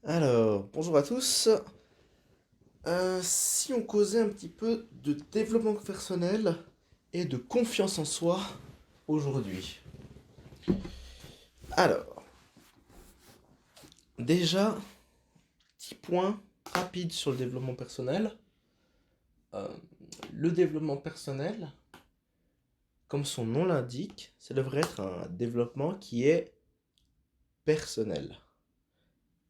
Alors, bonjour à tous. Si on causait un petit peu de développement personnel et de confiance en soi aujourd'hui. Alors, déjà, petit point rapide sur le développement personnel. Euh, le développement personnel, comme son nom l'indique, ça devrait être un développement qui est personnel.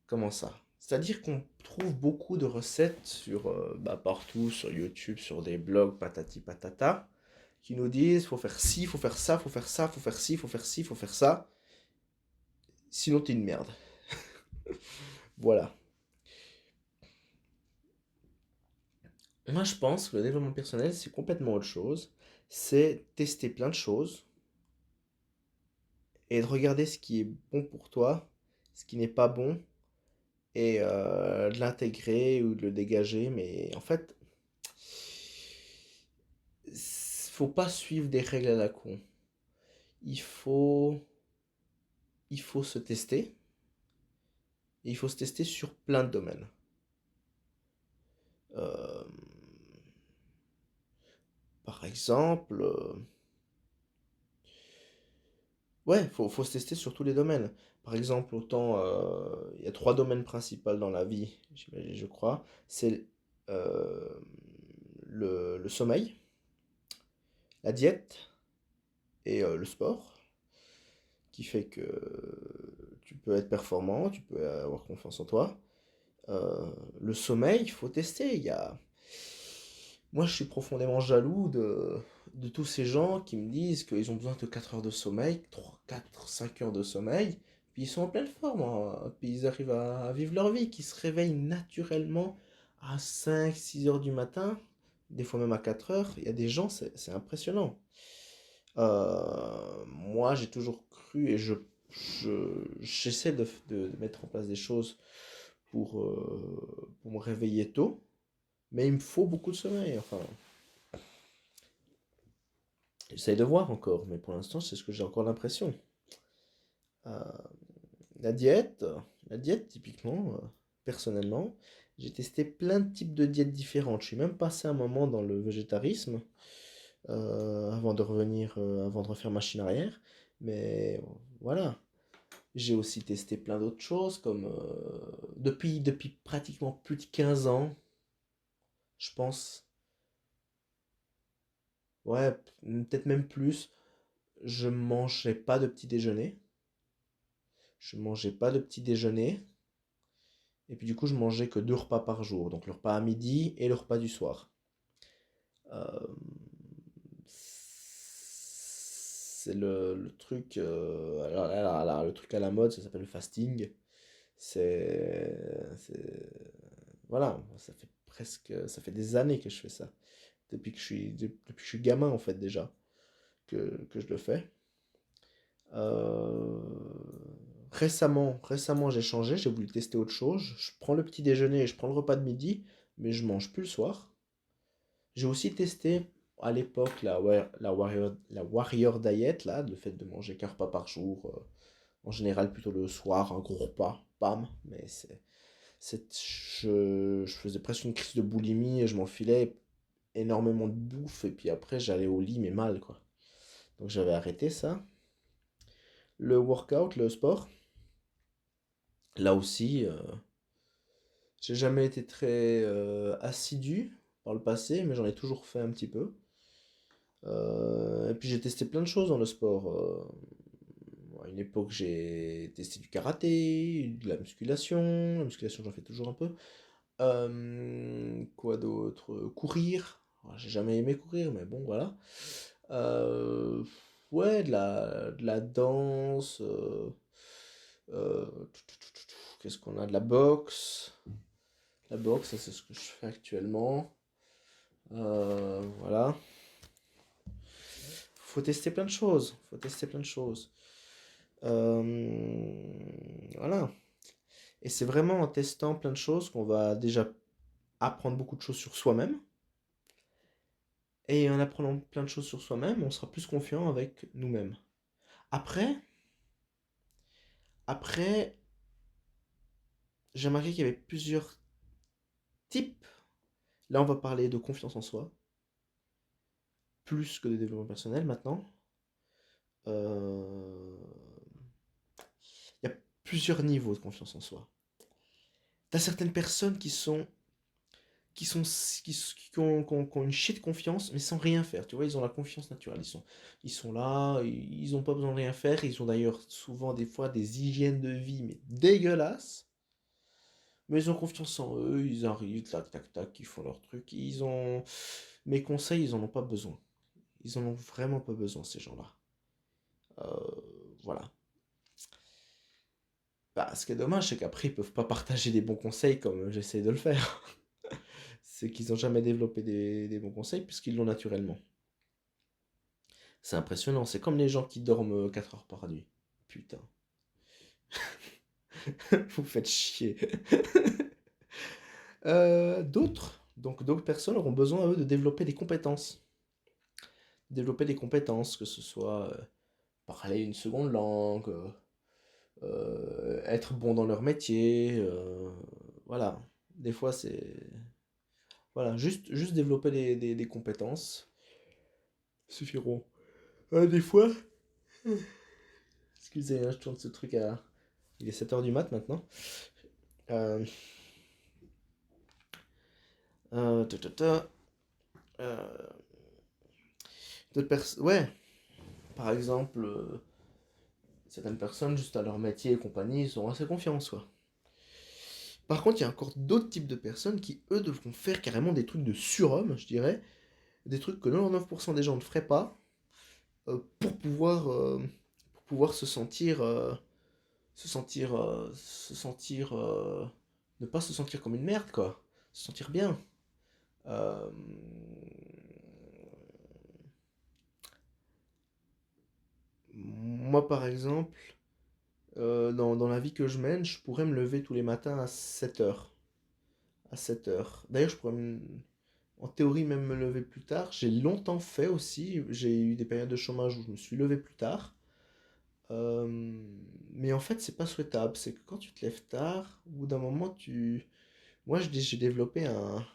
Comment ça? C'est-à-dire qu'on trouve beaucoup de recettes sur, partout, sur YouTube, sur des blogs, patati patata, qui nous disent faut faire ci, faut faire ça, faut faire ça, faut faire ci, faut faire ci, faut faire ça. Sinon t'es une merde. Voilà. Moi je pense que le développement personnel c'est complètement autre chose. C'est tester plein de choses et de regarder ce qui est bon pour toi, ce qui n'est pas bon, et de l'intégrer ou de le dégager. Mais en fait, faut pas suivre des règles à la con. Il faut, il faut se tester. Et il faut se tester sur plein de domaines. Euh, Par exemple, ouais, faut se tester sur tous les domaines. Par exemple, autant, il y a trois domaines principaux dans la vie, j'imagine, je crois. C'est euh, le sommeil, la diète et le sport, qui fait que tu peux être performant, tu peux avoir confiance en toi. Euh, le sommeil, il faut tester. Moi, je suis profondément jaloux de tous ces gens qui me disent qu'ils ont besoin de 4 heures de sommeil, 3, 4, 5 heures de sommeil, puis ils sont en pleine forme, hein, puis ils arrivent à vivre leur vie, qui se réveillent naturellement à 5, 6 heures du matin, des fois même à 4 heures. Il y a des gens, c'est impressionnant. Moi, j'ai toujours cru et j'essaie de mettre en place des choses pour me réveiller tôt, mais il me faut beaucoup de sommeil. Enfin, j'essaye de voir encore, mais pour l'instant, c'est ce que j'ai encore l'impression. Euh, la diète, la diète, typiquement, personnellement, j'ai testé plein de types de diètes différentes. Je suis même passé un moment dans le végétarisme avant de revenir, avant de refaire machine arrière. Mais voilà, j'ai aussi testé plein d'autres choses, comme depuis pratiquement plus de 15 ans, je pense, ouais, peut-être même plus, je mangeais pas de petit déjeuner. Je mangeais pas de petit déjeuner. Et puis du coup, je mangeais que deux repas par jour. Donc le repas à midi et le repas du soir. Euh, c'est le truc. Le truc à la mode, ça s'appelle le fasting. Voilà, ça fait des années que je fais ça. Depuis que je suis gamin, en fait, déjà, que je le fais. Euh, récemment, j'ai changé, j'ai voulu tester autre chose. Je prends le petit déjeuner et je prends le repas de midi, mais je mange plus le soir. J'ai aussi testé à l'époque la Warrior Diet, là, le fait de manger qu'un repas par jour, en général plutôt le soir, un gros repas, bam. Mais je faisais presque une crise de boulimie et je m'enfilais énormément de bouffe et puis après j'allais au lit mais mal quoi. Donc j'avais arrêté ça. Le workout, le sport, là aussi, j'ai jamais été très assidu par le passé, mais j'en ai toujours fait un petit peu. Et puis j'ai testé plein de choses dans le sport. À une époque, j'ai testé du karaté, de la musculation. La musculation, j'en fais toujours un peu. Quoi d'autre? Courir. Alors, j'ai jamais aimé courir, mais bon, voilà. Euh, ouais, de la danse. Euh, Qu'est-ce qu'on a? De la boxe. La boxe, ça, c'est ce que je fais actuellement. Voilà. Faut tester plein de choses. Faut tester plein de choses. Voilà. Et c'est vraiment en testant plein de choses qu'on va déjà apprendre beaucoup de choses sur soi-même. Et en apprenant plein de choses sur soi-même, on sera plus confiant avec nous-mêmes. Après, après, j'ai remarqué qu'il y avait plusieurs types. Là, on va parler de confiance en soi, plus que de développement personnel maintenant. Euh, Il y a plusieurs niveaux de confiance en soi. T'as certaines personnes qui sont qui ont une shit confiance mais sans rien faire, tu vois, ils ont la confiance naturelle, ils sont là, ils ont pas besoin de rien faire, ils ont d'ailleurs souvent des fois des hygiènes de vie mais dégueulasses, mais ils ont confiance en eux, ils arrivent tac tac tac, ils font leur truc, ils ont mes conseils, ils en ont pas besoin, ils en ont vraiment pas besoin, ces gens-là. Voilà. Bah, ce qui est dommage, c'est qu'après ils peuvent pas partager des bons conseils comme j'essaie de le faire. C'est qu'ils ont jamais développé des bons conseils puisqu'ils l'ont naturellement. C'est impressionnant, c'est comme les gens qui dorment 4 heures par nuit. Putain, vous faites chier. Donc d'autres personnes auront besoin, eux, de développer des compétences. Développer des compétences, que ce soit parler une seconde langue, être bon dans leur métier, voilà. Des fois, c'est... Voilà, juste développer des compétences suffiront. Des fois... Excusez, hein, je tourne ce truc à... Il est 7 heures du mat maintenant. Euh, ta, ta, ta, euh, Ouais, par exemple, certaines personnes, juste à leur métier et compagnie, ils ont assez confiance, quoi. Par contre, il y a encore d'autres types de personnes qui, eux, devront faire carrément des trucs de surhomme, je dirais. Des trucs que 99% des gens ne feraient pas pour pouvoir se sentir... ne pas se sentir comme une merde, quoi. Se sentir bien. Euh, Moi, par exemple, dans la vie que je mène, je pourrais me lever tous les matins à 7 heures. À 7 heures. D'ailleurs, en théorie, même me lever plus tard. J'ai longtemps fait aussi. J'ai eu des périodes de chômage où je me suis levé plus tard. Euh, mais en fait, c'est pas souhaitable. C'est que quand tu te lèves tard, au bout d'un moment, tu... Moi, j'ai développé un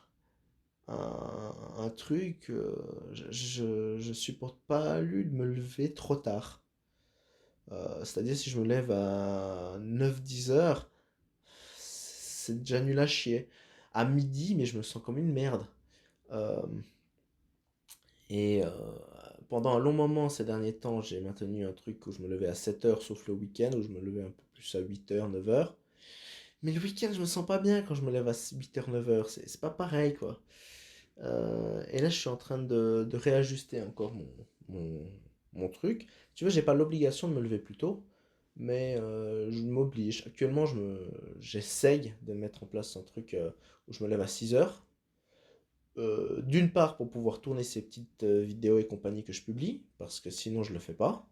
truc. Je supporte pas lui de me lever trop tard. C'est-à-dire, si je me lève à 9 10 heures, c'est déjà nul à chier. À midi, mais je me sens comme une merde. Euh, et pendant un long moment, ces derniers temps, j'ai maintenu un truc où je me levais à 7 heures, sauf le week-end, où je me levais un peu plus à 8 heures, 9 heures. Mais le week-end, je me sens pas bien quand je me lève à 8 heures, 9 heures. C'est pas pareil, quoi. Et là, je suis en train de réajuster encore mon, mon truc. Tu vois, j'ai pas l'obligation de me lever plus tôt, mais je m'oblige. Actuellement, j'essaye de mettre en place un truc où je me lève à 6 heures. D'une part, pour pouvoir tourner ces petites vidéos et compagnie que je publie, parce que sinon, je le fais pas.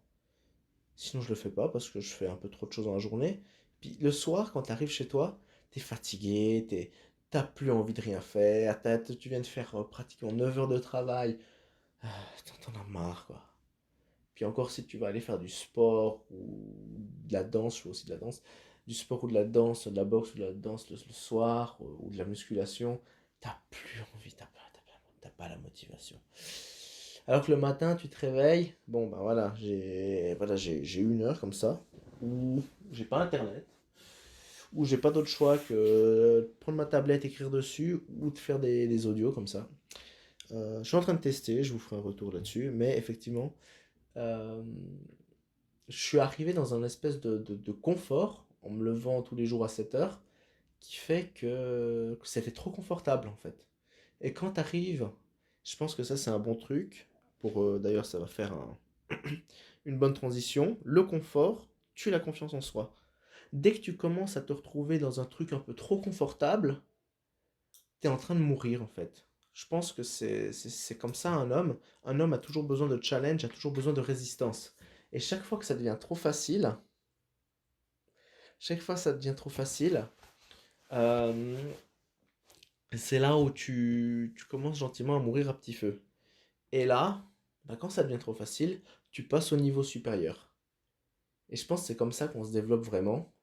Sinon, je le fais pas parce que je fais un peu trop de choses dans la journée. Puis le soir, quand tu arrives chez toi, t'es fatigué, t'as plus envie de rien faire, tu viens de faire pratiquement 9 heures de travail, t'en as marre, quoi. Puis encore, si tu vas aller faire du sport ou de la danse, je fais aussi de la danse, du sport ou de la danse, de la boxe ou de la danse le soir, ou de la musculation, t'as plus envie, t'as pas la motivation. Alors que le matin, tu te réveilles, bon ben j'ai 1 heure comme ça, où j'ai pas internet, où j'ai pas d'autre choix que de prendre ma tablette, écrire dessus, ou de faire des audios comme ça. Je suis en train de tester, je vous ferai un retour là-dessus, mais effectivement, euh, je suis arrivé dans un espèce de confort en me levant tous les jours à 7 heures qui fait que c'était trop confortable en fait. Et quand t'arrives, je pense que ça c'est un bon truc. D'ailleurs, ça va faire une bonne transition. Le confort tue la confiance en soi. Dès que tu commences à te retrouver dans un truc un peu trop confortable, t'es en train de mourir en fait. Je pense que c'est comme ça un homme. Un homme a toujours besoin de challenge, a toujours besoin de résistance. Et chaque fois que ça devient trop facile, euh, c'est là où tu commences gentiment à mourir à petit feu. Et là, bah, quand ça devient trop facile, tu passes au niveau supérieur. Et je pense que c'est comme ça qu'on se développe vraiment.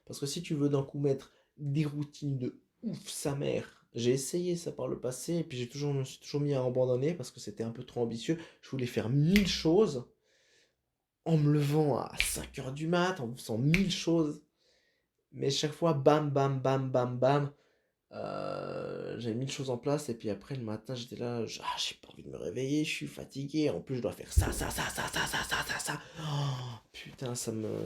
Parce que si tu veux d'un coup mettre des routines de ouf sa mère. J'ai essayé ça par le passé et puis je me suis toujours mis à abandonner parce que c'était un peu trop ambitieux. Je voulais faire 1000 choses en me levant à 5 heures du mat, en faisant 1000 choses. Mais chaque fois, bam, bam, bam, bam, bam. J'avais 1000 choses en place et puis après le matin j'étais là, j'ai pas envie de me réveiller, je suis fatigué, en plus je dois faire ça. Oh, putain, ça me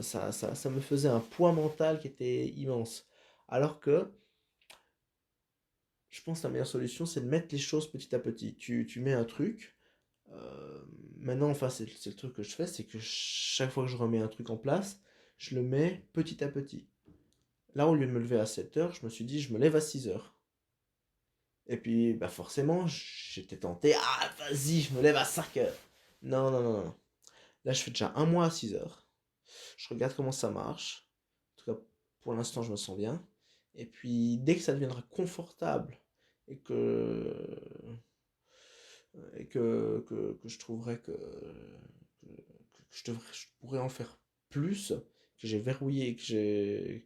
faisait un poids mental qui était immense. Alors que je pense que la meilleure solution c'est de mettre les choses petit à petit. Tu mets un truc, maintenant enfin c'est le truc que je fais, c'est que chaque fois que je remets un truc en place, je le mets petit à petit. Là au lieu de me lever à 7 heures, je me suis dit je me lève à 6 heures. Et puis, bah forcément, j'étais tenté. Ah, vas-y, je me lève à 5 heures. Non, non, non, non. Là, je fais déjà un mois à 6 heures. Je regarde comment ça marche. En tout cas, pour l'instant, je me sens bien. Et puis, dès que ça deviendra confortable et que je trouverai je pourrais en faire plus, que j'ai verrouillé, que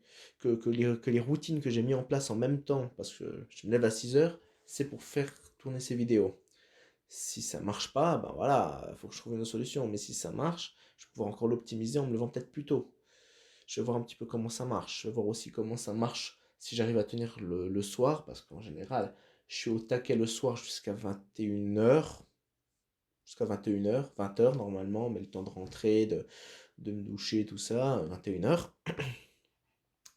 les routines que j'ai mis en place en même temps, parce que je me lève à 6 heures, c'est pour faire tourner ces vidéos. Si ça marche pas, ben voilà, il faut que je trouve une autre solution. Mais si ça marche, je vais pouvoir encore l'optimiser en me levant peut-être plus tôt. Je vais voir un petit peu comment ça marche. Je vais voir aussi comment ça marche si j'arrive à tenir le soir, parce qu'en général, je suis au taquet le soir jusqu'à 21 heures. Jusqu'à 21 heures, 20 heures normalement, mais le temps de rentrer, de me doucher, tout ça, 21 heures.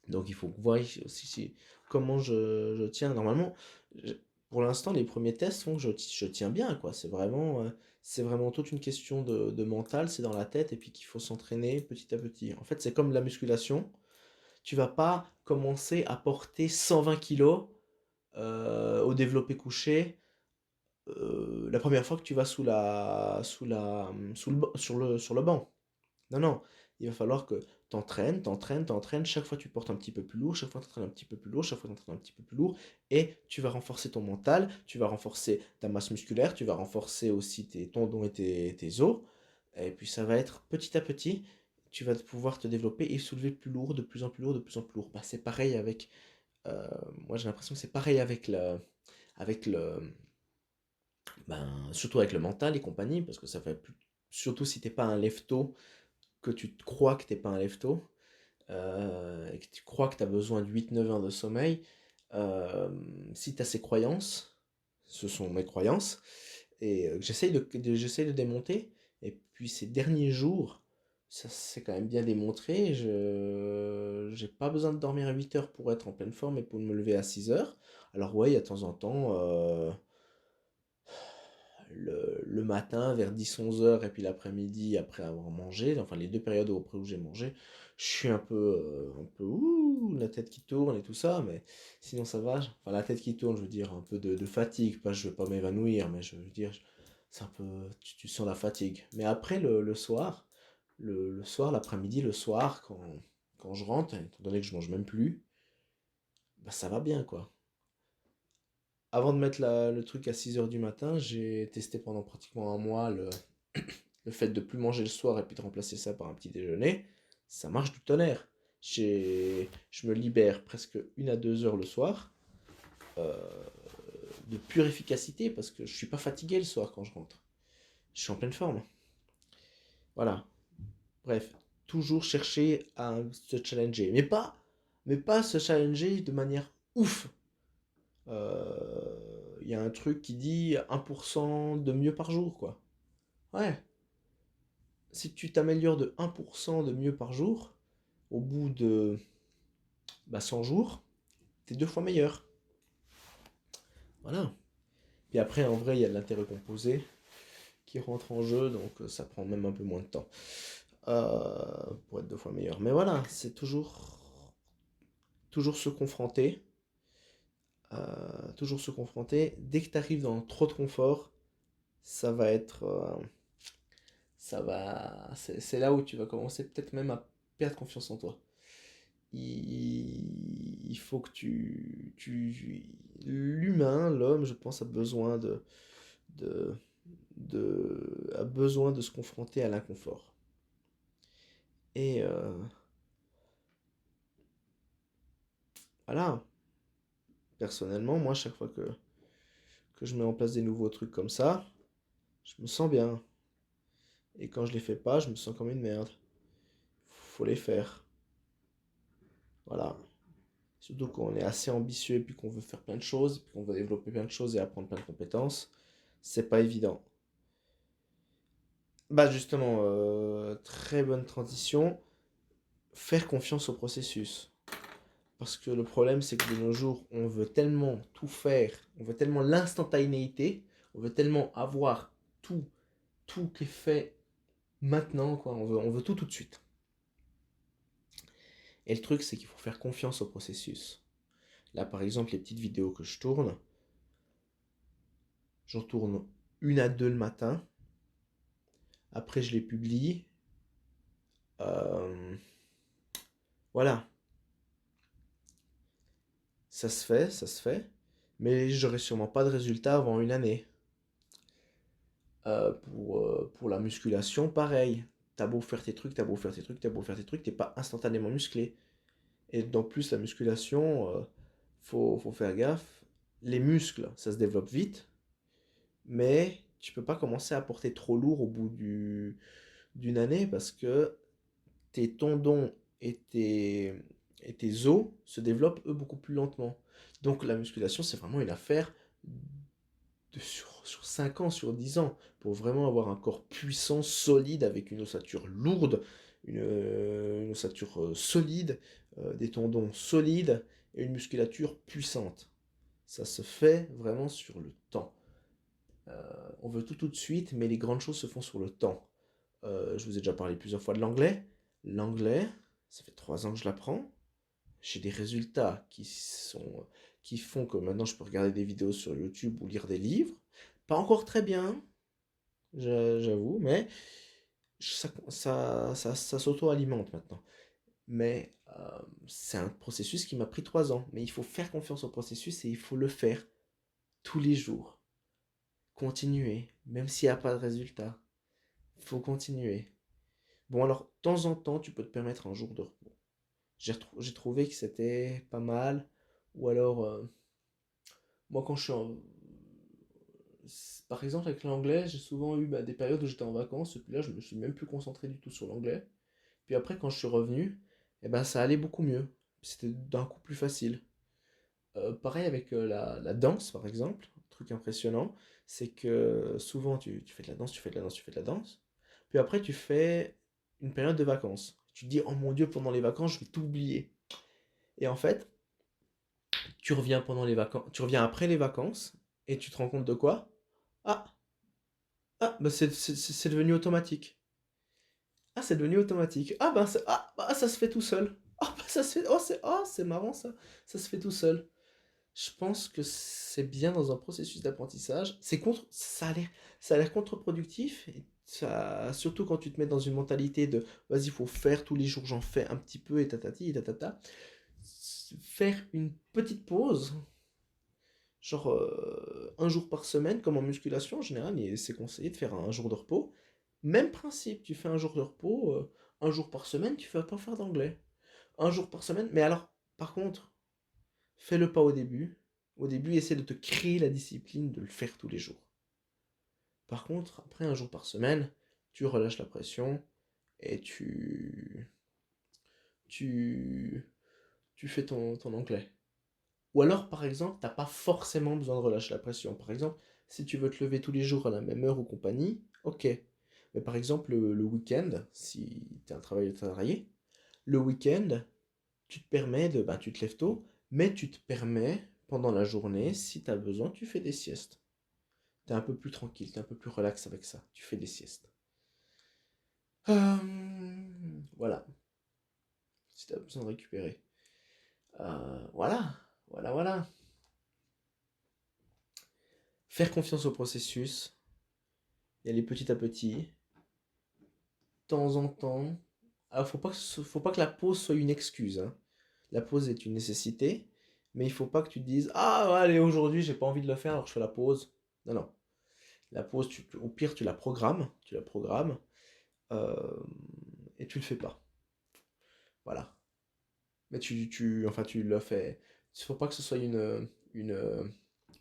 Donc il faut voir aussi comment je tiens. Normalement, je- pour l'instant, les premiers tests font que je tiens bien, quoi. C'est vraiment toute une question de mental, c'est dans la tête, et puis qu'il faut s'entraîner petit à petit. En fait, c'est comme la musculation. Tu vas pas commencer à porter 120 kilos au développé couché la première fois que tu vas sur le banc. Non, non, il va falloir que t'entraînes, chaque fois tu portes un petit peu plus lourd, chaque fois tu entraînes un petit peu plus lourd, chaque fois tu entraînes un petit peu plus lourd, et tu vas renforcer ton mental, tu vas renforcer ta masse musculaire, tu vas renforcer aussi tes tendons et tes os, et puis ça va être petit à petit, tu vas pouvoir te développer et soulever plus lourd, de plus en plus lourd, de plus en plus lourd. Bah, c'est pareil avec, moi j'ai l'impression que c'est pareil avec le, surtout avec le mental et compagnie, parce que ça fait plus, surtout si t'es pas un lefto, que tu te crois que t'es pas un lefto, et que tu crois que tu as besoin de 8 9 heures de sommeil, euh, si tu as ces croyances, ce sont mes croyances, et j'essaye de démonter, et puis ces derniers jours, ça c'est quand même bien démontré, j'ai pas besoin de dormir à 8 heures pour être en pleine forme et pour me lever à 6 heures. Alors ouais, il y a de temps en temps, le matin vers 10 11 heures et puis l'après-midi après avoir mangé, enfin les deux périodes après où j'ai mangé, je suis un peu ouh, la tête qui tourne et tout ça, mais sinon ça va. Enfin la tête qui tourne, je veux dire un peu de fatigue, pas je veux pas m'évanouir, mais je veux dire c'est un peu tu sens la fatigue. Mais après le soir, le soir, l'après-midi, le soir quand je rentre, étant donné que je mange même plus, bah ça va bien quoi. Avant de mettre le truc à 6 heures du matin, j'ai testé pendant pratiquement un mois le fait de plus manger le soir et puis de remplacer ça par un petit déjeuner. Ça marche du tonnerre. Je me libère presque 1 à 2 heures le soir euh, de pure efficacité parce que je suis pas fatigué le soir quand je rentre. Je suis en pleine forme. Voilà. Bref, toujours chercher à se challenger. Mais pas se challenger de manière ouf. Il y a un truc qui dit 1% de mieux par jour, quoi. Ouais, si tu t'améliores de 1% de mieux par jour, au bout de 100 jours, t'es deux fois meilleur. Voilà. Puis après, en vrai, il y a de l'intérêt composé qui rentre en jeu, donc ça prend même un peu moins de temps pour être deux fois meilleur. Mais voilà, c'est toujours se confronter. Toujours se confronter. Dès que tu arrives dans trop de confort, ça va être c'est là où tu vas commencer peut-être même à perdre confiance en toi. Il faut que l'humain, l'homme, je pense, de, a besoin de se confronter à l'inconfort. Et Voilà, personnellement, moi, chaque fois que je mets en place des nouveaux trucs comme ça, je me sens bien. Et quand je les fais pas, je me sens comme une merde. Faut les faire. Voilà. Surtout quand on est assez ambitieux et puis qu'on veut faire plein de choses, et puis qu'on veut développer plein de choses et apprendre plein de compétences, c'est pas évident. Bah justement, très bonne transition. Faire confiance au processus. Parce que le problème, c'est que de nos jours, on veut tellement tout faire, on veut tellement l'instantanéité, on veut tellement avoir tout, tout qui est fait maintenant, quoi. On veut tout tout de suite. Et le truc, c'est qu'il faut faire confiance au processus. Là, par exemple, les petites vidéos que je tourne, j'en tourne une à deux le matin. Après, je les publie. Euh, voilà, ça se fait, ça se fait. Mais j'aurai sûrement pas de résultat avant une année. Pour la musculation, pareil. T'as beau faire tes trucs, t'as beau faire tes trucs, t'as beau faire tes trucs, t'es pas instantanément musclé. Et dans plus, la musculation, faut faire gaffe. Les muscles, ça se développe vite, mais tu peux pas commencer à porter trop lourd au bout d'une année parce que tes tendons et tes os se développent eux beaucoup plus lentement. Donc la musculation, c'est vraiment une affaire sur 5 ans, sur 10 ans, pour vraiment avoir un corps puissant, solide, avec une ossature lourde, une ossature solide, des tendons solides et une musculature puissante. Ça se fait vraiment sur le temps. On veut tout tout de suite, mais les grandes choses se font sur le temps. Je vous ai déjà parlé plusieurs fois de l'anglais. L'anglais, ça fait 3 ans que je l'apprends. J'ai des résultats qui font que maintenant je peux regarder des vidéos sur YouTube ou lire des livres. Pas encore très bien, j'avoue, mais ça s'auto-alimente maintenant. Mais c'est un processus qui m'a pris 3 ans. Mais il faut faire confiance au processus et il faut le faire tous les jours. Continuer, même s'il n'y a pas de résultat. Il faut continuer. Bon, alors, de temps en temps, tu peux te permettre un jour de repos. J'ai trouvé que c'était pas mal. Ou alors, moi, quand je suis en... Par exemple, avec l'anglais, j'ai souvent eu des périodes où j'étais en vacances, et puis là, je me suis même plus concentré du tout sur l'anglais. Puis après, quand je suis revenu, eh ben, ça allait beaucoup mieux. C'était d'un coup plus facile. Pareil avec la danse, par exemple. Un truc impressionnant, c'est que souvent, tu fais de la danse, tu fais de la danse, tu fais de la danse. Puis après, tu fais une période de vacances. Tu te dis, oh mon Dieu, pendant les vacances, je vais tout oublier. Et en fait, tu reviens pendant les vacances, tu reviens après les vacances, et tu te rends compte de quoi? Ah, bah c'est devenu automatique. Ah, c'est devenu automatique. Ça se fait tout seul. Ah, bah ça se fait. C'est marrant ça. Ça se fait tout seul. Je pense que c'est bien dans un processus d'apprentissage. Ça a l'air contre-productif. Et surtout quand tu te mets dans une mentalité de vas-y, il faut faire tous les jours, j'en fais un petit peu et tatati et tatata. Faire une petite pause, genre un jour par semaine, comme en musculation en général, et c'est conseillé de faire un jour de repos. Même principe, tu fais un jour de repos, un jour par semaine, tu vas pas faire d'anglais. Un jour par semaine, mais alors, par contre, fais-le pas au début. Au début, essaie de te créer la discipline de le faire tous les jours. Par contre, après un jour par semaine, tu relâches la pression et tu, tu fais ton anglais. Ou alors, par exemple, t'as pas forcément besoin de relâcher la pression. Par exemple, si tu veux te lever tous les jours à la même heure ou compagnie, ok. Mais par exemple, le week-end, si tu es un travailleur salarié, le week-end, tu te permets tu te lèves tôt, mais tu te permets, pendant la journée, si tu as besoin, tu fais des siestes. Tu es un peu plus tranquille, tu es un peu plus relax avec ça. Tu fais des siestes. Voilà, si tu as besoin de récupérer. Voilà. Faire confiance au processus, y aller petit à petit, de temps en temps. Alors, faut pas que la pause soit une excuse, hein. La pause est une nécessité, mais il faut pas que tu te dises ah, ouais, allez, aujourd'hui, j'ai pas envie de le faire, alors je fais la pause. Non, non. La pause, au pire, tu la programmes, euh, et tu le fais pas. Voilà. Mais enfin, tu le fais. Il ne faut pas que ce soit une, une,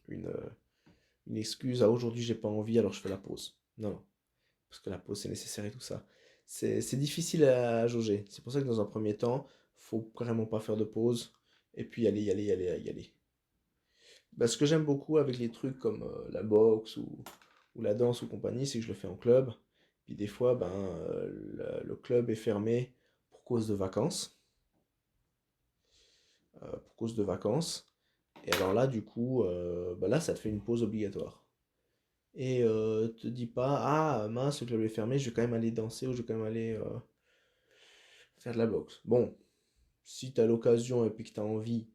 une excuse. Ah, aujourd'hui, j'ai pas envie, alors je fais la pause. Non, non. Parce que la pause, c'est nécessaire et tout ça. C'est difficile à jauger. C'est pour ça que dans un premier temps, faut carrément pas faire de pause. Et puis y aller. Bah, ce que j'aime beaucoup avec les trucs comme la boxe ou la danse ou compagnie, c'est que je le fais en club. Puis des fois, ben, le club est fermé pour cause de vacances. Pour cause de vacances. Et alors là, du coup, bah là, ça te fait une pause obligatoire. Et te dis pas, ah mince, le club est fermé, je vais quand même aller danser ou je vais quand même aller faire de la boxe. Bon, si t'as l'occasion et puis que t'as envie,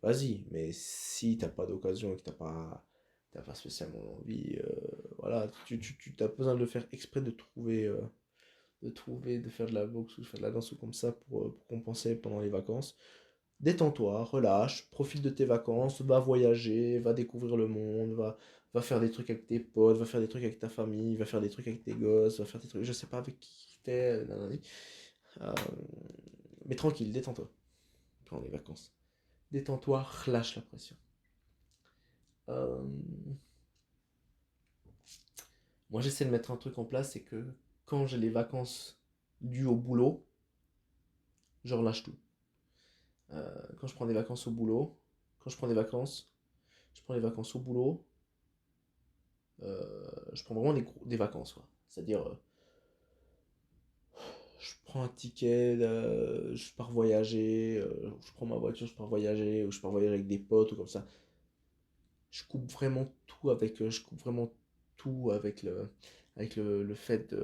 vas-y. Mais si t'as pas d'occasion et que t'as pas spécialement envie, voilà, tu t'as besoin de le faire exprès de faire de la boxe ou de faire de la danse ou comme ça pour compenser pendant les vacances. Détends-toi, relâche, profite de tes vacances, va voyager, va découvrir le monde, va faire des trucs avec tes potes, va faire des trucs avec ta famille, va faire des trucs avec tes gosses, va faire des trucs, je sais pas avec qui t'es, nanani. Euh, mais tranquille, détends-toi pendant les vacances. Détends-toi, relâche la pression. Euh, Moi, j'essaie de mettre un truc en place, c'est que quand j'ai les vacances dues au boulot, je relâche tout. Quand je prends des vacances au boulot, quand je prends des vacances, je prends les vacances au boulot, je prends vraiment des vacances, quoi. C'est-à-dire, je prends un ticket, je pars voyager, je prends ma voiture, je pars voyager, ou je pars voyager avec des potes, ou comme ça. Je coupe vraiment tout avec le fait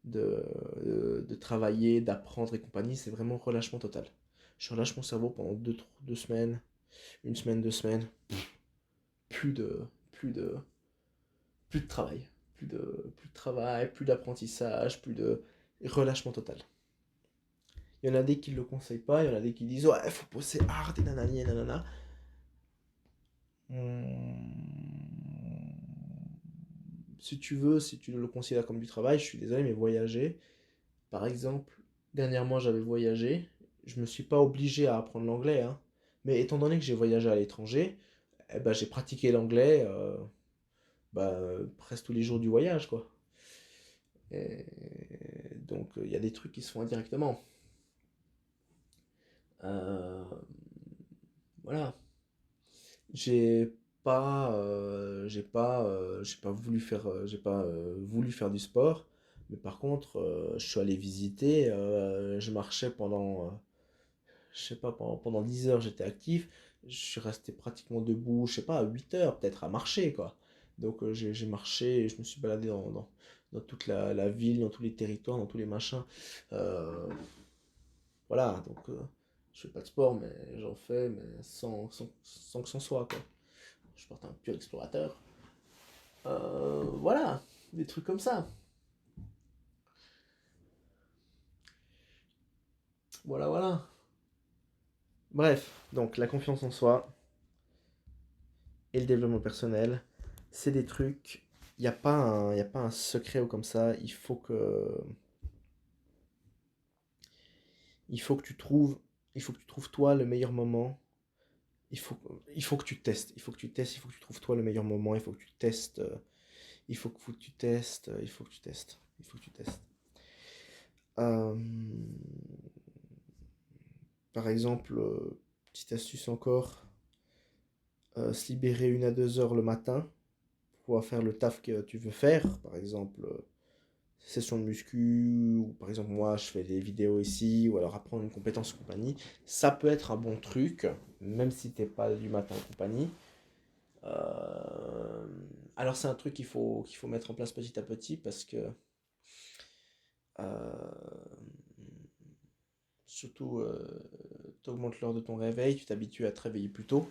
de travailler, d'apprendre et compagnie. C'est vraiment relâchement total. Je relâche mon cerveau pendant 2 semaines, une semaine, 2 semaines. Plus de, plus de, plus de travail. Plus de travail, plus d'apprentissage, plus de relâchement total. Il y en a des qui ne le conseillent pas, il y en a des qui disent ouais, faut bosser hard et nanani et nanana. Si tu veux, si tu le considères comme du travail, je suis désolé, mais voyager, par exemple, dernièrement j'avais voyagé, je me suis pas obligé à apprendre l'anglais, hein, mais étant donné que j'ai voyagé à l'étranger, eh ben, j'ai pratiqué l'anglais bah, presque tous les jours du voyage, quoi. Et donc il y a des trucs qui se font indirectement. Euh, voilà. J'ai pas voulu faire, voulu faire du sport, mais par contre, je suis allé visiter, je marchais je sais pas, pendant 10 heures, j'étais actif, je suis resté pratiquement debout, je sais pas, 8 heures peut-être à marcher, quoi. Donc j'ai marché, et je me suis baladé dans toute la ville, dans tous les territoires, dans tous les machins. Euh, voilà, donc je fais pas de sport, mais j'en fais, mais sans que c'en soit, quoi. Je porte un pur explorateur. Voilà, des trucs comme ça. Voilà, voilà. Bref, donc la confiance en soi et le développement personnel, c'est des trucs. Y a pas un secret ou comme ça. Il faut que tu trouves, il faut que tu trouves toi le meilleur moment. Il faut, il faut que tu testes. Il faut que tu testes. Il faut que tu trouves toi le meilleur moment. Il faut que tu testes. Faut que tu testes. Il faut que tu testes. Il faut que tu testes. Euh, Par exemple, petite astuce encore, se libérer 1 à 2 heures le matin pour pouvoir faire le taf que tu veux faire. Par exemple, session de muscu, ou par exemple moi je fais des vidéos ici, ou alors apprendre une compétence en compagnie. Ça peut être un bon truc, même si t'es pas du matin en compagnie. Euh, alors c'est un truc qu'il faut mettre en place petit à petit parce que euh, surtout t'augmentes l'heure de ton réveil, tu t'habitues à te réveiller plus tôt.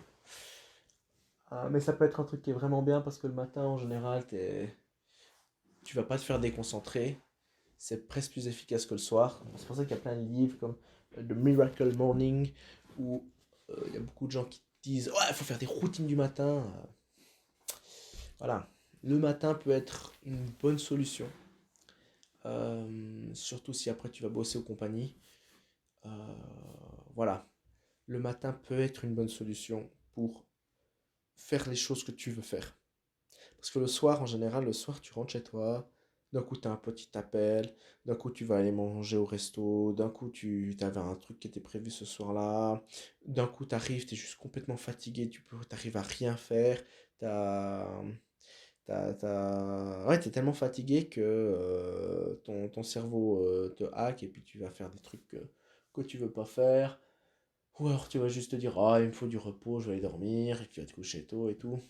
Mais ça peut être un truc qui est vraiment bien parce que le matin, en général, tu vas pas te faire déconcentrer. C'est presque plus efficace que le soir. C'est pour ça qu'il y a plein de livres comme The Miracle Morning où il y a beaucoup de gens qui disent ouais, il faut faire des routines du matin. Voilà. Le matin peut être une bonne solution. Surtout si après tu vas bosser aux compagnies. Euh, voilà. le matin peut être une bonne solution pour faire les choses que tu veux faire. Parce que le soir, en général, le soir, tu rentres chez toi, d'un coup, t'as un pote qui t'appelle, d'un coup, tu vas aller manger au resto, d'un coup, tu avais un truc qui était prévu ce soir-là, d'un coup, t'arrives, t'es juste complètement fatigué, t'arrives à rien faire, t'as, ouais, t'es tellement fatigué que ton cerveau te hack et puis tu vas faire des trucs que tu veux pas faire. Ou alors tu vas juste te dire, ah, il me faut du repos, je vais aller dormir, et tu vas te coucher tôt et tout.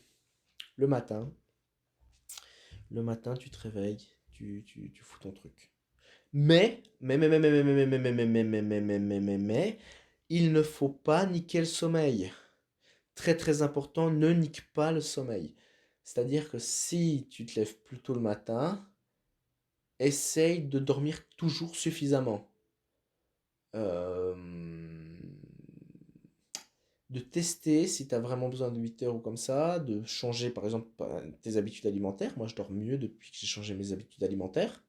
Le matin, le matin, tu te réveilles, tu fous ton truc. Mais, il ne faut pas niquer le sommeil. Très très important, ne nique pas le sommeil. C'est-à-dire que si tu te lèves plus tôt le matin, essaye de dormir toujours suffisamment. Euh, de tester si tu as vraiment besoin de 8 heures ou comme ça, de changer par exemple tes habitudes alimentaires. Moi, je dors mieux depuis que j'ai changé mes habitudes alimentaires.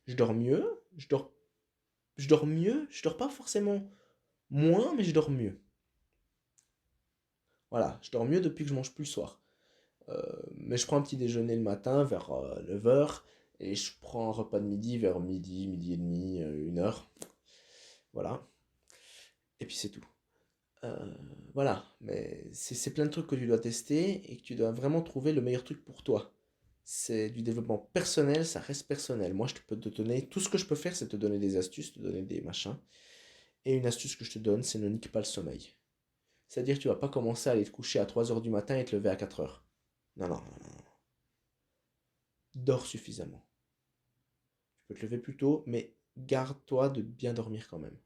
Je dors mieux, je dors mieux, je dors pas forcément moins, mais je dors mieux. Voilà, je dors mieux depuis que je mange plus le soir. Mais je prends un petit déjeuner le matin vers 9 heures et je prends un repas de midi vers midi, midi et demi, 1 heure. Voilà. Et puis c'est tout. Euh, voilà, mais c'est plein de trucs que tu dois tester et que tu dois vraiment trouver le meilleur truc pour toi. C'est du développement personnel, ça reste personnel. Moi, je peux te donner, tout ce que je peux faire, c'est te donner des astuces, te donner des machins. Et une astuce que je te donne, c'est ne nique pas le sommeil. C'est-à-dire que tu vas pas commencer à aller te coucher à 3 heures du matin et te lever à 4 heures. Non, non, non, non. Dors suffisamment. Tu peux te lever plus tôt, mais garde-toi de bien dormir quand même.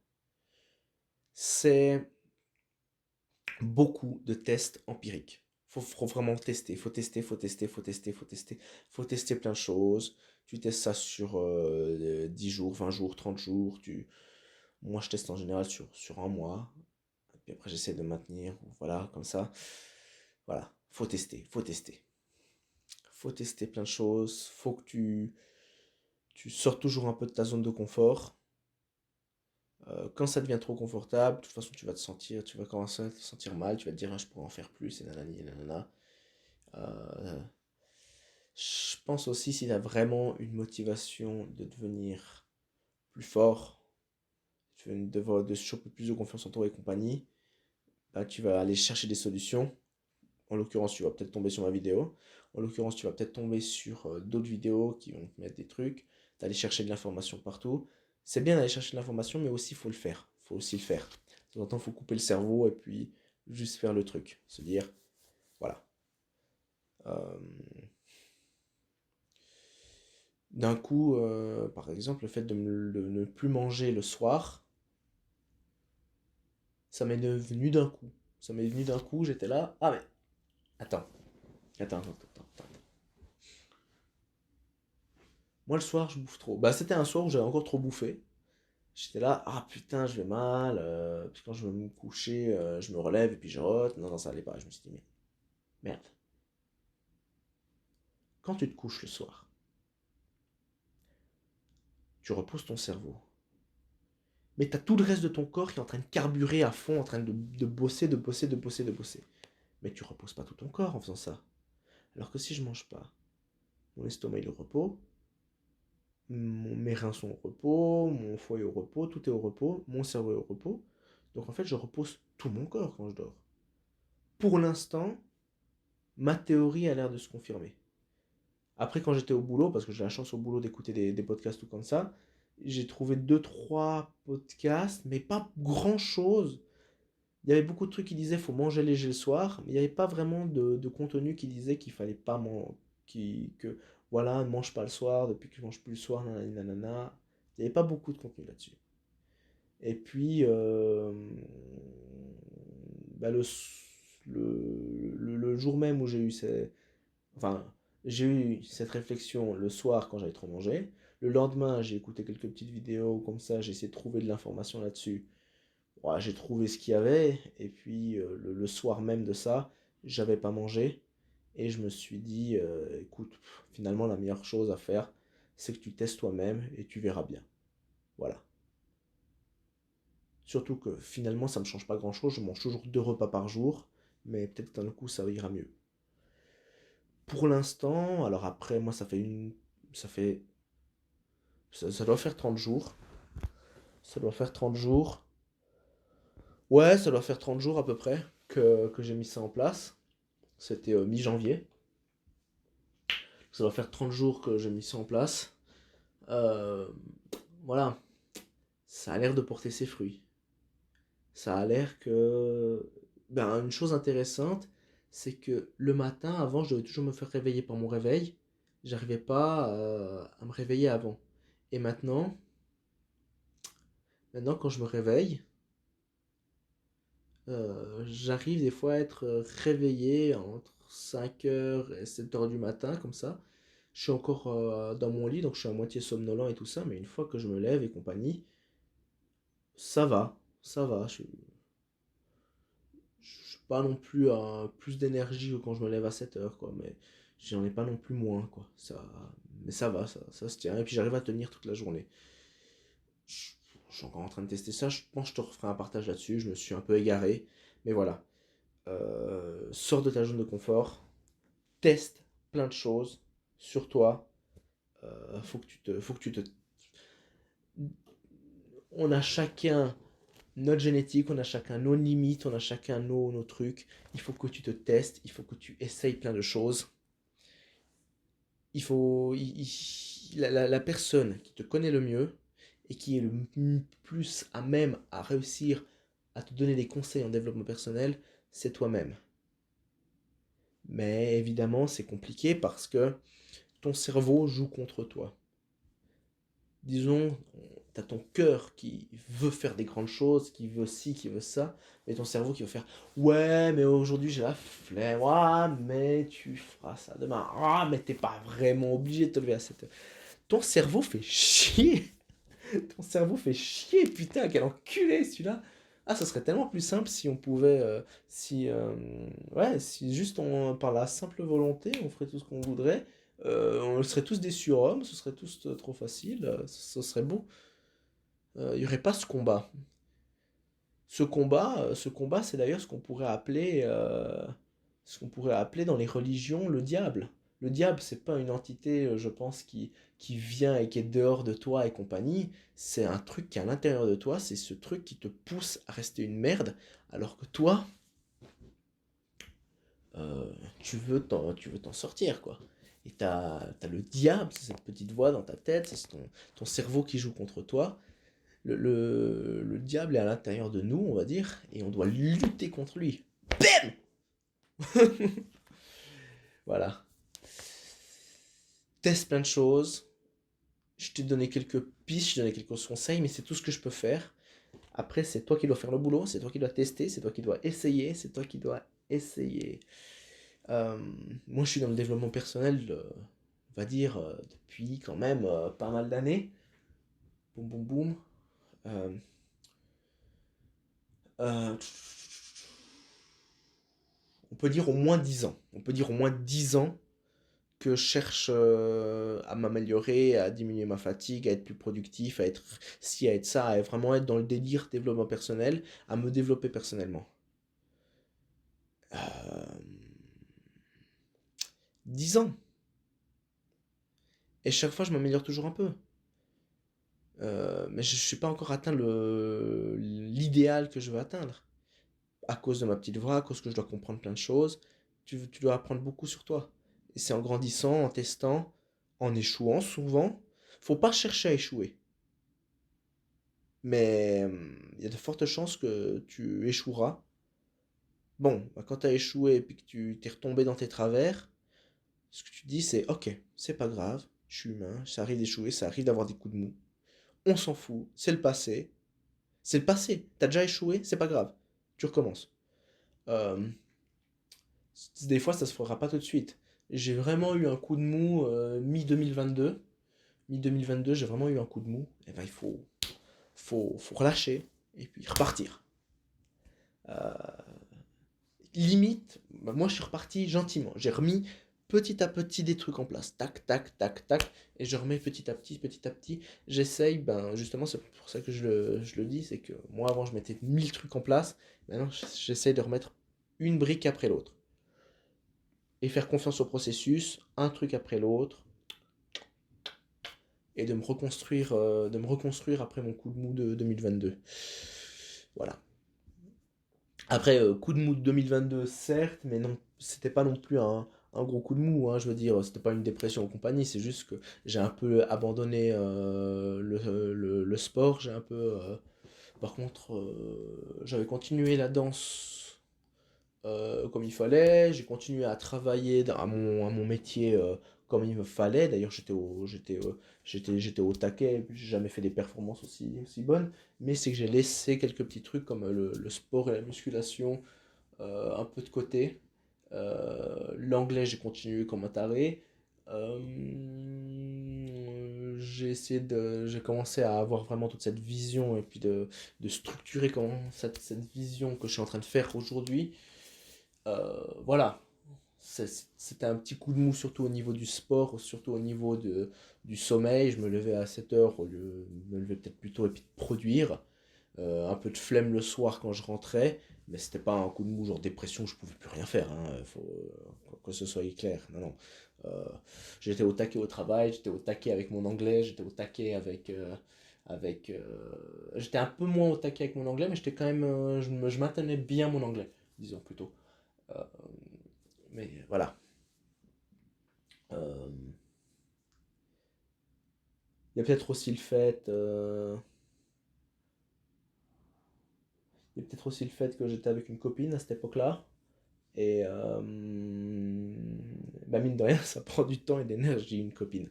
C'est beaucoup de tests empiriques. Faut vraiment tester, faut tester, faut tester, faut tester, faut tester, faut tester plein de choses. Tu testes ça sur 10 jours, 20 jours, 30 jours. Moi, je teste en général sur un mois. Et puis après, j'essaie de maintenir, voilà, comme ça. Voilà, faut tester, faut tester. Faut tester plein de choses. Faut que tu sortes toujours un peu de ta zone de confort. Quand ça devient trop confortable, de toute façon, tu vas commencer à te sentir mal. Tu vas te dire, ah, je pourrais en faire plus, et nanani, et nanana. Euh, je pense aussi s'il a vraiment une motivation de devenir plus fort, de choper plus de confiance en toi et compagnie, bah, tu vas aller chercher des solutions. En l'occurrence, tu vas peut-être tomber sur ma vidéo. En l'occurrence, tu vas peut-être tomber sur d'autres vidéos qui vont te mettre des trucs. D'aller chercher de l'information partout. C'est bien d'aller chercher de l'information, mais aussi il faut le faire. Il faut aussi le faire. De temps en temps, il faut couper le cerveau et puis juste faire le truc. Se dire, voilà. Euh, D'un coup, par exemple, le fait de ne plus manger le soir, ça m'est venu d'un coup. Ça m'est venu d'un coup, j'étais là. Ah mais, attends, attends. Moi le soir, je bouffe trop. Bah c'était un soir où j'avais encore trop bouffé. J'étais là, ah putain, je vais mal. Puis quand je veux me coucher, je me relève et puis je rote. Non, non, ça allait pas. Je me suis dit, mais merde. Quand tu te couches le soir, tu reposes ton cerveau. Mais t'as tout le reste de ton corps qui est en train de carburer à fond, en train de bosser, de bosser, de bosser, de bosser. Mais tu reposes pas tout ton corps en faisant ça. Alors que si je mange pas, mon estomac est au repos, mes reins sont au repos, mon foie est au repos, tout est au repos, mon cerveau est au repos. Donc en fait, je repose tout mon corps quand je dors. Pour l'instant, ma théorie a l'air de se confirmer. Après, quand j'étais au boulot, parce que j'ai la chance au boulot d'écouter des podcasts tout comme ça, j'ai trouvé deux trois podcasts, mais pas grand-chose. Il y avait beaucoup de trucs qui disaient faut manger léger le soir, mais il n'y avait pas vraiment de contenu qui disait qu'il fallait pas que voilà, ne mange pas le soir, depuis que je mange plus le soir, nanani, nanana. Il n'y avait pas beaucoup de contenu là-dessus. Et puis, bah, le jour même où enfin, j'ai eu cette réflexion le soir quand j'avais trop mangé. Le lendemain, j'ai écouté quelques petites vidéos comme ça, j'ai essayé de trouver de l'information là-dessus. Voilà, j'ai trouvé ce qu'il y avait, et puis le soir même de ça, j'avais pas mangé, et je me suis dit, écoute, finalement la meilleure chose à faire, c'est que tu testes toi-même, et tu verras bien. Voilà. Surtout que finalement, ça me change pas grand-chose. Je mange toujours 2 repas par jour, mais peut-être que d'un coup, ça ira mieux. Pour l'instant, alors après, moi, ça fait, ça doit faire 30 jours. Ça doit faire 30 jours. Ouais, ça doit faire 30 jours à peu près que j'ai mis ça en place. C'était mi-janvier. Ça doit faire 30 jours que j'ai mis ça en place. Euh, voilà, ça a l'air de porter ses fruits. Ça a l'air que... Ben, une chose intéressante, c'est que le matin, avant, je devais toujours me faire réveiller par mon réveil. J'arrivais pas à me réveiller avant. Et maintenant quand je me réveille, j'arrive des fois à être réveillé entre 5 heures et 7 heures du matin, comme ça. Je suis encore dans mon lit, donc je suis à moitié somnolent et tout ça, mais une fois que je me lève et compagnie, ça va, ça va. Je suis pas non plus à plus d'énergie que quand je me lève à 7 heures, quoi, mais j'en ai pas non plus moins, quoi. Mais ça va, ça se tient, et puis j'arrive à tenir toute la journée. Je, je suis encore en train de tester ça, je pense que je te referai un partage là-dessus, je me suis un peu égaré, mais voilà. Sors de ta zone de confort, teste plein de choses sur toi. Faut que tu te. On a chacun notre génétique, on a chacun nos limites, on a chacun nos trucs. Il faut que tu te testes, il faut que tu essayes plein de choses. Il faut. La personne qui te connaît le mieux et qui est le plus à même à réussir à te donner des conseils en développement personnel, c'est toi-même. Mais évidemment, c'est compliqué parce que ton cerveau joue contre toi. Disons, tu as ton cœur qui veut faire des grandes choses, qui veut ci, qui veut ça, mais ton cerveau qui veut faire ouais, mais aujourd'hui j'ai la flemme, ah, mais tu feras ça demain, ah, mais t'es pas vraiment obligé de te lever à 7 heures. Ton cerveau fait chier, ton cerveau fait chier, putain, quel enculé celui-là. Ah, ça serait tellement plus simple si on pouvait, ouais, si juste par la simple volonté, on ferait tout ce qu'on voudrait. On serait tous des surhommes, ce serait tous trop facile, ce serait beau. Il n'y aurait pas ce combat. Ce combat, c'est d'ailleurs ce qu'on pourrait appeler dans les religions le diable. Le diable, c'est pas une entité, je pense, qui vient et qui est dehors de toi et compagnie. C'est un truc qui est à l'intérieur de toi. C'est ce truc qui te pousse à rester une merde, alors que toi, tu veux t'en sortir, quoi. Et t'as le diable, c'est cette petite voix dans ta tête, c'est ton cerveau qui joue contre toi. Le diable est à l'intérieur de nous, on va dire, et on doit lutter contre lui. BAM. Voilà. Teste plein de choses. Je t'ai donné quelques pistes, je t'ai donné quelques conseils, mais c'est tout ce que je peux faire. Après, c'est toi qui dois faire le boulot, c'est toi qui dois tester, c'est toi qui dois essayer, c'est toi qui dois essayer. Euh, Moi, je suis dans le développement personnel, on va dire, depuis quand même pas mal d'années. Boum, boum, boum. Euh, euh, on peut dire au moins 10 ans. On peut dire au moins 10 ans que je cherche à m'améliorer, à diminuer ma fatigue, à être plus productif, à être ci, à être ça, à vraiment être dans le délire développement personnel, à me développer personnellement. Euh, 10 ans. Et chaque fois, je m'améliore toujours un peu. Mais je ne suis pas encore atteint l'idéal que je veux atteindre. À cause de ma petite voix, à cause que je dois comprendre plein de choses, tu dois apprendre beaucoup sur toi. Et c'est en grandissant, en testant, en échouant souvent. Faut pas chercher à échouer. Mais il y a de fortes chances que tu échoueras. Bon, bah, quand tu as échoué et puis que tu t'es retombé dans tes travers, ce que tu dis c'est ok, c'est pas grave, je suis humain, ça arrive d'échouer, ça arrive d'avoir des coups de mou. On s'en fout, c'est le passé. C'est le passé, t'as déjà échoué, c'est pas grave, tu recommences. Euh, des fois, ça se fera pas tout de suite. J'ai vraiment eu un coup de mou mi-2022. Mi-2022, j'ai vraiment eu un coup de mou. Et ben, faut relâcher et puis repartir. Euh, Limite, bah, moi je suis reparti gentiment. J'ai remis petit à petit des trucs en place. Tac, tac, tac, tac. Et je remets petit à petit, petit à petit. J'essaye, ben justement, c'est pour ça que je le dis, c'est que moi avant je mettais 1000 trucs en place. Maintenant j'essaye de remettre une brique après l'autre. Et faire confiance au processus, un truc après l'autre. Et de me reconstruire après mon coup de mou de 2022. Voilà. Après, coup de mou de 2022, certes, mais non, c'était pas non plus un gros coup de mou, hein, je veux dire, c'était pas une dépression ou compagnie, c'est juste que j'ai un peu abandonné le sport, j'ai un peu... par contre, j'avais continué la danse comme il fallait, j'ai continué à travailler à mon métier comme il me fallait, d'ailleurs j'étais au taquet, j'ai jamais fait des performances aussi bonnes, mais c'est que j'ai laissé quelques petits trucs comme le sport et la musculation un peu de côté. L'anglais, j'ai continué comme un taré. J'ai commencé à avoir vraiment toute cette vision et puis de structurer comment cette vision que je suis en train de faire aujourd'hui. Voilà, c'était un petit coup de mou, surtout au niveau du sport, surtout au niveau du sommeil. Je me levais à 7 heures au lieu de me lever peut-être plus tôt et puis de produire. Un peu de flemme le soir quand je rentrais, mais c'était pas un coup de mou, genre dépression, je pouvais plus rien faire, hein, faut que ce soit clair. Non, non. Euh, J'étais au taquet au travail, j'étais au taquet avec mon anglais, j'étais au taquet j'étais un peu moins au taquet avec mon anglais, mais j'étais quand même. Je maintenais bien mon anglais, disons plutôt. Euh, mais voilà. Euh, Il y a peut-être aussi le fait. Il y a peut-être aussi le fait que j'étais avec une copine à cette époque-là. Et bah mine de rien, ça prend du temps et d'énergie, une copine.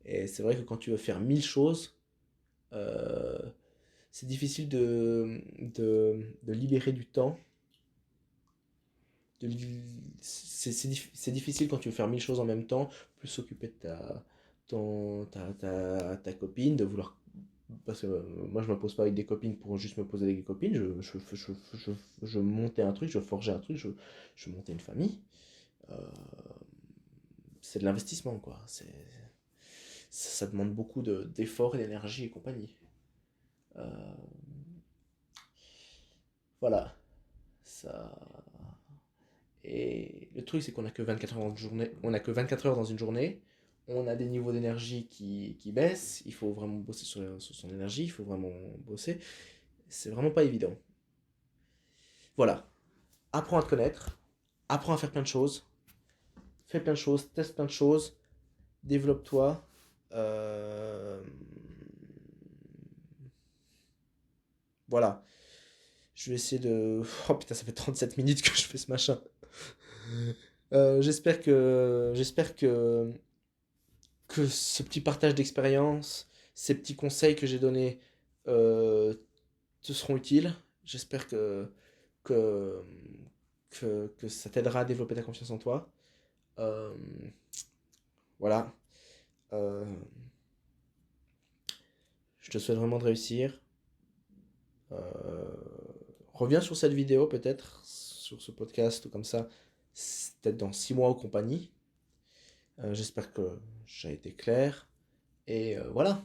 Et c'est vrai que quand tu veux faire 1000 choses, euh, c'est difficile de libérer du temps. C'est difficile quand tu veux faire 1000 choses en même temps, plus s'occuper de ta copine, de vouloir. Parce que moi, je me pose pas avec des copines pour juste me poser avec des copines. Je montais un truc, je forgeais un truc, je montais une famille. Euh, c'est de l'investissement, quoi. Ça demande beaucoup d'efforts et d'énergie et compagnie. Euh, voilà. Ça... Et le truc, c'est qu'on a que 24 heures dans une journée. On a que 24 heures dans une journée. On a des niveaux d'énergie qui baissent. Il faut vraiment bosser sur son énergie. Il faut vraiment bosser. C'est vraiment pas évident. Voilà. Apprends à te connaître. Apprends à faire plein de choses. Fais plein de choses. Teste plein de choses. Développe-toi. Euh, Voilà. Je vais essayer de... Oh putain, ça fait 37 minutes que je fais ce machin. J'espère que ce petit partage d'expérience, ces petits conseils que j'ai donnés euh, te seront utiles. J'espère que, que ça t'aidera à développer ta confiance en toi. Euh, voilà. Euh, je te souhaite vraiment de réussir. Euh, Reviens sur cette vidéo peut-être, sur ce podcast ou comme ça, peut-être dans 6 mois ou compagnie. J'espère que j'ai été clair. Et voilà.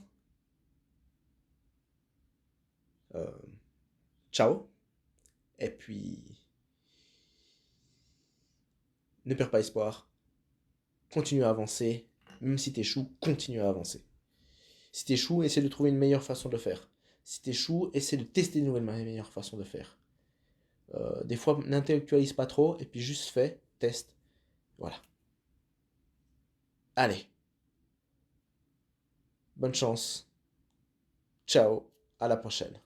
Euh, Ciao. Et puis, ne perds pas espoir. Continue à avancer. Même si t'échoues, continue à avancer. Si t'échoues, essaie de trouver une meilleure façon de le faire. Si t'échoues, essaie de tester de nouvelles meilleures façons de faire. Des fois, n'intellectualise pas trop et puis juste fais, teste. Voilà. Allez, bonne chance. Ciao. À la prochaine.